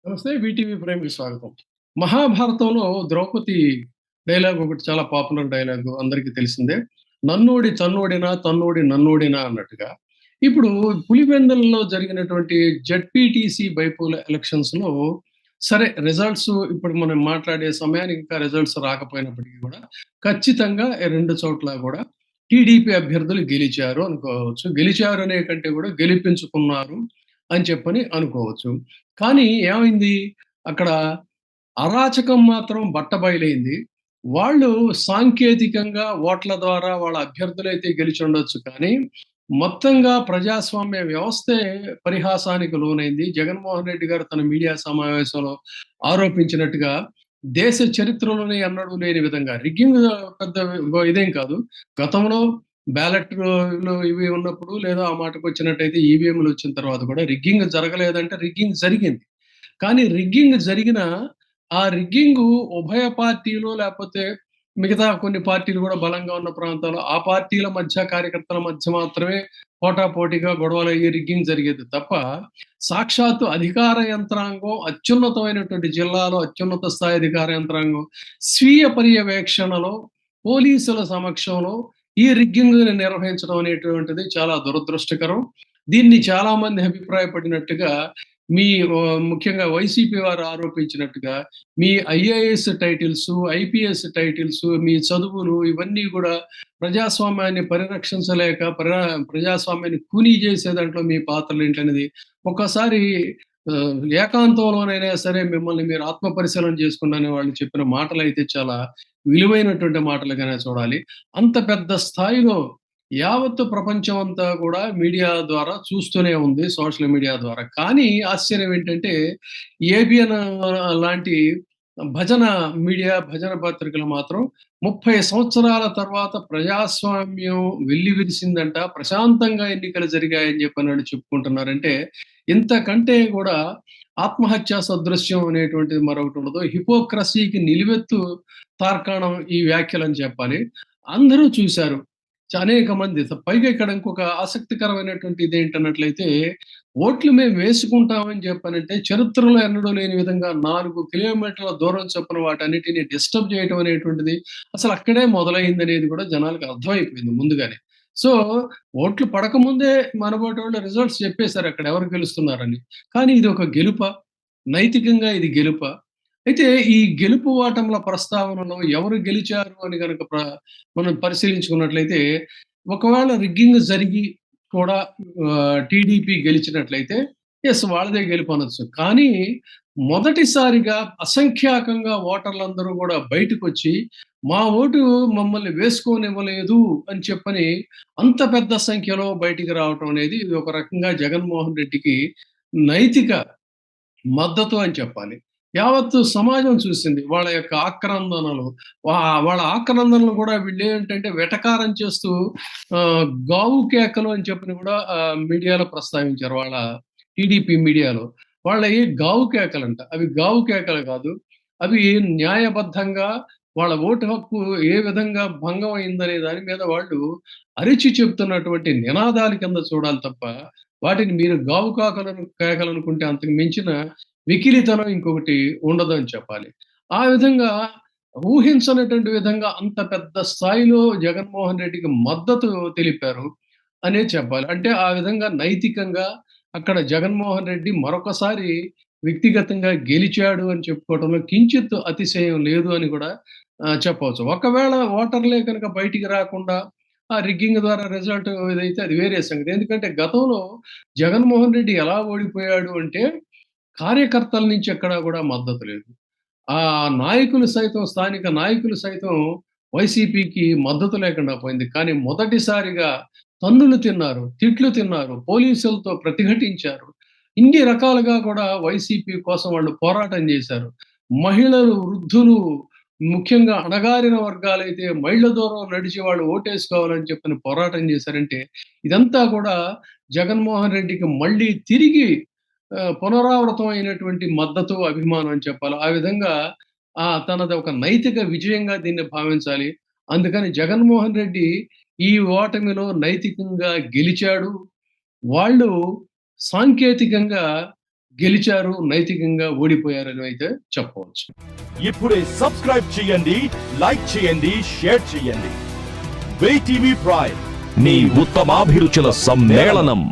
నమస్తే. వీటీవీ ప్రైమ్‌కి స్వాగతం. మహాభారతంలో ద్రౌపది డైలాగ్ ఒకటి చాలా పాపులర్ డైలాగు అందరికీ తెలిసిందే. "నన్నోడి తన్నోడినా, తన్నోడి నన్నోడినా" అన్నట్టుగా. ఇప్పుడు పులివెందులలో జరిగినటువంటి జడ్పీటీసీ బైపోల్ ఎలక్షన్స్‌లో సరే రిజల్ట్స్ ఇప్పుడు మనం మాట్లాడే సమయానికి ఇంకా రిజల్ట్స్ రాకపోయినప్పటికీ కూడా ఖచ్చితంగా 2 చోట్ల కూడా టీడీపీ అభ్యర్థులు గెలిచారు అనుకోవచ్చు. గెలిచారు అనే కంటే కూడా గెలిపించుకున్నారు అని చెప్పని అనుకోవచ్చు. కానీ ఏమైంది? అక్కడ అరాచకం మాత్రం బట్టబయలైంది. వాళ్ళు సాంకేతికంగా ఓట్ల ద్వారా వాళ్ళ అభ్యర్థులైతే గెలిచుండొచ్చు కానీ, మొత్తంగా ప్రజాస్వామ్య వ్యవస్థే పరిహాసానికి లోనైంది. జగన్మోహన్ రెడ్డి గారు తన మీడియా సమావేశంలో ఆరోపించినట్టుగా, దేశ చరిత్రలోనే ఎన్నడూ లేని విధంగా రిగ్గింగ్ పెద్ద ఇదేం కాదు. గతంలో బ్యాలెట్‌లు ఇవి ఉన్నప్పుడు లేదా ఆ మాటకొచ్చినట్టయితే ఈవీఎంలు వచ్చిన తర్వాత కూడా రిగ్గింగ్ జరగలేదంటే రిగ్గింగ్ జరిగింది. కానీ రిగ్గింగ్ జరిగినా, ఆ రిగ్గింగు ఉభయ పార్టీలు లేపోతే మిగతా కొన్ని పార్టీలు గూడా బలంగా ఉన్న ప్రాంతాల్లో, ఆ పార్టీల మధ్య, కార్యకర్తల మధ్య మాత్రమే పోటాపోటీగా గొడవలయ్యి రిగ్గింగ్ జరిగేది తప్ప, సాక్షాత్తు అధికార యంత్రాంగం అత్యున్నతమైనటువంటి జిల్లాలో అత్యున్నత స్థాయి అధికార యంత్రాంగం స్వీయ పర్యవేక్షణలో, పోలీసుల సమక్షంలో ఈ రిగ్గింగ్‌ని నిర్వహించడం అనేటువంటిది చాలా దురదృష్టకరం. దీన్ని చాలామంది అభిప్రాయపడినట్టుగా మీ ముఖ్యంగా వైసీపీ వారు ఆరోపించినట్టుగా మీ ఐఏఎస్ టైటిల్సు, ఐపీఎస్ టైటిల్సు, మీ చదువులు ఇవన్నీ గూడా ప్రజాస్వామ్యాన్ని పరిరక్షించలేక ప్రజాస్వామ్యాన్ని కూనీ జేసే దాంట్లో మీ పాత్రలేంటనేది ఒక్కసారి ఏకాంతంలోనైనా సరే మిమ్మల్ని మీరు ఆత్మ పరిశీలన జేసుకోండని వాళ్ళు చెప్పిన మాటలైతే చాలా విలువైనటువంటి మాటలుగానే చూడాలి. అంత పెద్ద స్థాయిలో యావత్తు ప్రపంచమంతా కూడా మీడియా ద్వారా చూస్తూనే ఉంది. సోషల్ మీడియా ద్వారా. కానీ ఆశ్చర్యం ఏంటంటే, ఏబిఎన్ లాంటి భజన మీడియా, భజన పత్రికలు మాత్రం 30 సంవత్సరాల తర్వాత ప్రజాస్వామ్యం వెల్లివిరిసిందంట. ప్రశాంతంగా ఎన్నికలు జరిగాయని చెప్పనని చెప్పుకుంటున్నారంటే, ఇంతకంటే గూడా ఆత్మహత్యా సదృశ్యం అనేటువంటిది మరొకటుండదు. హిపోక్రసీకి నిలువెత్తు తార్కాణం ఈ వ్యాఖ్యలని చెప్పాలి. అందరూ చూసారు. అనేక మంది. పైగా ఇక్కడ ఇంకొక ఆసక్తికరమైనటువంటి ఇదేంటన్నట్లయితే, ఓట్లు మేము వేసుకుంటామని చెప్పనంటే, చరిత్రలో ఎన్నడూ లేని విధంగా 4 కిలోమీటర్ల దూరం చొప్పున వాటన్నిటిని డిస్టర్బ్ చేయటం అనేటువంటిది అసలక్కడే మొదలైందనేది కూడా జనాలకి అర్థమైపోయింది ముందుగానే. సో, ఓట్లు పడకముందే మనబోటోళ్ళు రిజల్ట్స్ చెప్పేసారు అక్కడ ఎవరు గెలుస్తున్నారని. కానీ ఇది ఒక గెలుపా? నైతికంగా ఇది గెలుపా? అయితే ఈ గెలుపు ఓటముల ప్రస్తావనలో ఎవరు గెలిచారు అని గనక మనం పరిశీలించుకున్నట్లయితే, ఒకవేళ రిగ్గింగ్ జరిగి కూడా టీడీపీ గెలిచినట్లయితే యెస్ వాళ్ళదే గెలుపనొచ్చు. కానీ మొదటిసారిగా అసంఖ్యాకంగా ఓటర్లందరూ గూడా బయటకొచ్చి, మా ఓటు మమ్మల్ని వేసుకోనివ్వలేదు అని చెప్పని అంత పెద్ద సంఖ్యలో బయటికి రావటం అనేది ఇది ఒక రకంగా జగన్మోహన్ రెడ్డికి నైతిక మద్దతు అని చెప్పాలి. యావత్తు సమాజం చూసింది. వాళ్ళ యొక్క ఆక్రందనలు. వాళ్ళ ఆక్రందనలు గూడా వీళ్ళేంటంటే వెటకారం చేస్తూ గావు కేకలు అని చెప్పని గూడా మీడియాలో ప్రస్తావించారు. వాళ్ళ టీడీపీ మీడియాలో. వాళ్ళయి గావు కేకలంట. అవి గావు కేకలు గాదు. అవి న్యాయబద్ధంగా వాళ్ళ ఓటు హక్కు ఏ విధంగా భంగం అయిందనే దాని మీద వాళ్ళు అరిచి చెప్తున్నటువంటి నినాదాల కింద చూడాలి తప్ప, వాటిని మీరు గావు కేకలనుకుంటే అంతకు మించిన మికిలితనం ఇంకొకటి ఉండదని చెప్పాలి. ఆ విధంగా ఊహించనటువంటి విధంగా అంత పెద్ద స్థాయిలో జగన్మోహన్ రెడ్డికి మద్దతు తెలిపారు అనే చెప్పాలి. అంటే ఆ విధంగా నైతికంగా అక్కడ జగన్మోహన్ రెడ్డి మరొకసారి వ్యక్తిగతంగా గెలిచాడు అని చెప్పుకోవడంలో కించిత్ అతిశయం లేదు అని కూడా చెప్పవచ్చు. ఒకవేళ ఓటర్లే కనుక బయటికి రాకుండా ఆ రిగ్గింగ్ ద్వారా రిజల్ట్ ఇదైతే అది వేరే సంగతి. ఎందుకంటే గతంలో జగన్మోహన్ రెడ్డి ఎలా ఓడిపోయాడు అంటే కార్యకర్తల నుంచి ఎక్కడా గూడా మద్దతు లేదు. నాయకులు సైతం స్థానిక నాయకులు సైతం వైసీపీకి మద్దతు లేకుండా పోయింది. కానీ మొదటిసారిగా తన్నులు తిన్నారు, తిట్లు తిన్నారు, పోలీసులతో ప్రతిఘటించారు. ఇన్ని రకాలుగా కూడా వైసీపీ కోసం వాళ్ళు పోరాటం జేశారు. మహిళలు, వృద్ధులు ముఖ్యంగా అణగారిన వర్గాలైతే మైళ్ళ దూరం నడిచి వాళ్ళు ఓటేసుకోవాలని చెప్పని పోరాటం జేశారంటే, ఇదంతా కూడా జగన్మోహన్ రెడ్డికి మళ్ళీ తిరిగి పునరావృతం అయినటువంటి మద్దతు, అభిమానం అని చెప్పాలి. ఆ విధంగా తనది ఒక నైతిక విజయంగా దీన్ని భావించాలి. అందుకని జగన్మోహన్ రెడ్డి ఈ ఓటమిలో నైతికంగా గెలిచాడు. వాళ్ళు సాంకేతికంగా గెలిచారు, నైతికంగా ఓడిపోయారని అయితే చెప్పవచ్చు. ఇప్పుడే సబ్స్క్రైబ్ చేయండి, లైక్ చేయండి, షేర్ చేయండి. VTV ప్రైమ్, మీ ఉత్తమాభిరుచుల సమ్మేళనం.